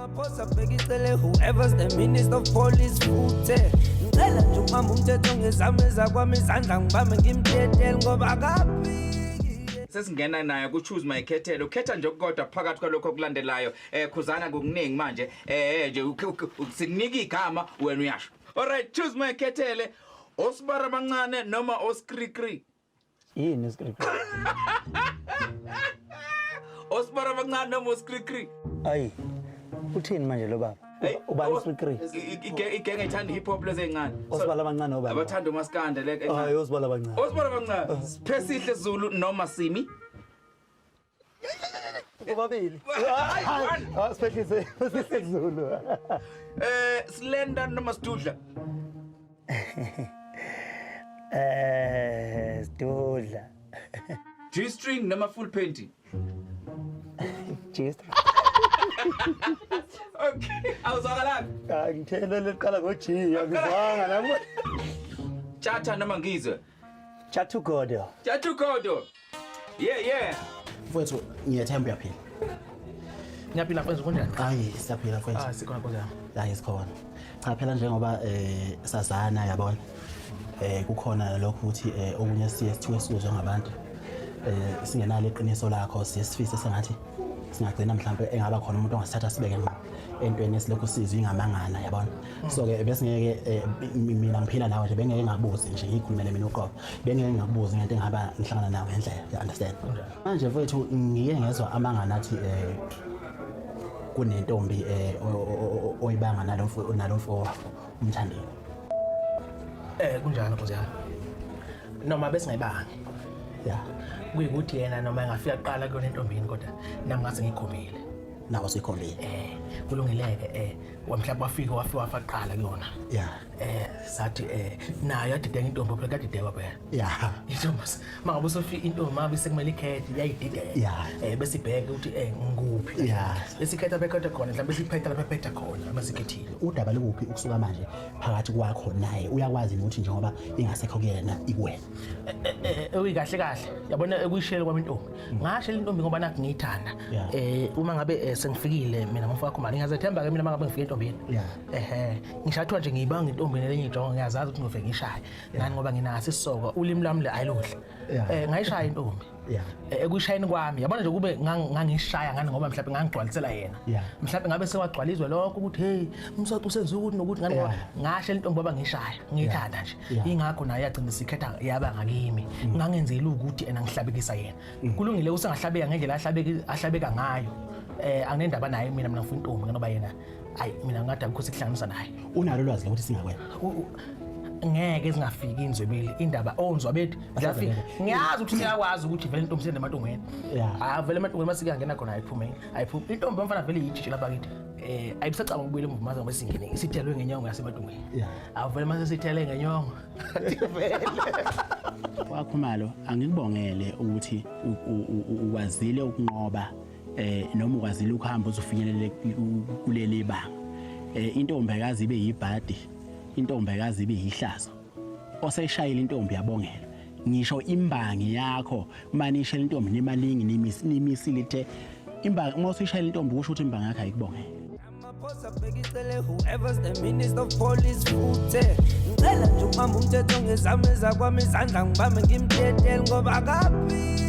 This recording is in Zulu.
Amaphosa bhekisele whoever's the minister of police futhe. Ngicela nje umama umthetho ngezame zakwami izandla ngibambe ngimthethe ngoba kaphiki. Sesingena naye ku choose my khethelo. Ukhetha nje kodwa phakathi kwalokho okulandelayo. Khuzana ngokuningi manje. Nje sikunika igama wena uyasho. Alright, choose my khethele. Osibara abancane noma oskrikri. Yini oskrikri? Osibara abancane noma oskrikri. Ayi. Uthini manje lo baba? Ubani oskrikri? Igenge ithanda hip hop lezencane. Osibala abancane obaba. Abathanda umaskande le. Hayi osibala abancane. Osibara abancane. Phesihle Zulu noma Simi. Ubabili. Special Zulu. Slender noma Studla. Studla. G-string noma full painting. G-string. Okay, awuzwakala. Ngithele leqala ngo G, angizwanga nami. Chatha noma ngizwe. Chathu godo. Chathu godo. Yeah. Mfowethu ngiyathemba uyaphila. Ngiyaphila mfowethu kunjani? Hayi siyaphila mfowethu. Sikhona kunjani? Hayi sikhona. Cha phela njengoba sazana yabona. Kukhona lokho ukuthi okunye siye sithiwe sizwe ngabantu. Singenalo iqiniso lakho siyesifise sengathi singagcina mhlawumbe engaba khona umuntu ongasithatha sibeke ngqo entweni esilokhu sizwe ingamangana yabona. So ke bese ngeke mina ngiphila nawe nje bengeke ngabuzi nje ngikhulumele mina uqobo. Bengeke ngakubuza ngento engaba ngihlangana nawe ngendlela, you understand? Manje mfowethu ngike ngezwe amangana athi kunentombi oyibanga nalomfo umthandile. Kunjani Nkosi yami? Noma bese ngayibanga. Yeah. Kuyikuthi yena noma engafika kuqala kuyona entombini kodwa nami ngase ngikhomile. Nawo sikhombile. Kulungileke wamhlaba wafika wafa kuqala kuyona. Yeah. Sathi nayo yadideka intombi phela kadideka phela. Yeah. Intombi mangabe usofika intombi mabe sekumele ikhethe yayidideka. Yeah. Bese ibheke ukuthi ngikuphi. Yeah. Bese ikhetha bekhetha khona mhlawumbe siphetha lapha phetha khona masikhethile. Udaba lokuphi ukusuka manje phakathi kwakho naye uyakwazi ukuthi njengoba ingasekho kuyena ikuwena. Uyikahle kahle yabona ekuyishela kwami intombi ngashela intombi ngoba nakho ngiyithanda uma ngabe sengifikile mina mfowakho mali ngazethemba ke mina mangabe ngifike entombini ngishathwa nje ngiyibanga intombi lelenye ijongo ngiyazazi ukuthi ngifike ngishaya ngani ngoba nginaso isisoko ulimi lami le ayiluhle ngayishaya intombi ekuyishayini kwami yabona nje kube ngangishaya ngani ngoba mhlawumbe ngangigcwalisela yena mhlawumbe ngabe sewagcwalizwe lokho ukuthi hey umsoco usenza ukuthi nokuthi ngani ngoba ngashela intombi ngoba ngishaya ngiyithanda nje ingakho naye yagcina sikhetha yaba ngakimi ngangenzela ukuthi ena ngihlabekisa yena kulungile usengahlabeka ngendlela ahlabeka ngayo anginendaba naye mina ngifuna intombi ngoba yena ayi mina ngada ukuthi kuhlanganisa naye unalo lwazi lokuthi singakwena ngeke singafiki inzwebeli indaba onzwa bethu ngiyafika ngiyazi ukuthi siyakwazi ukuthi vele intombi sende ematongweni vele ematongweni masike ngena khona ayiphumeni intombi mfana vele yijiji lapha kithi ayibisacaba ukubuyela emuva maze ngoba singene isithelwe ngenyongo yasematongweni vele mase sithele ngenyongo vele wakhumalo angikubongele ukuthi ukwazile ukunqoba noma ukwazile ukuhamba uzofinyelele kuleli banga intombekazi ibe yibhadi intombekazi ibe yihlazo oseshayile intombi yabongela ngisho imbangi yakho manishela intombi nemalingi nimisile the imbangi uma usishayile intombi kusho ukuthi imbangi yakho ayikubongela Amaphosa bhekisele whoever's the minister of police futhe ngicela nje umama umthetho ngezame zakwami izandla ngibambe ngimthethe ngoba kaphiki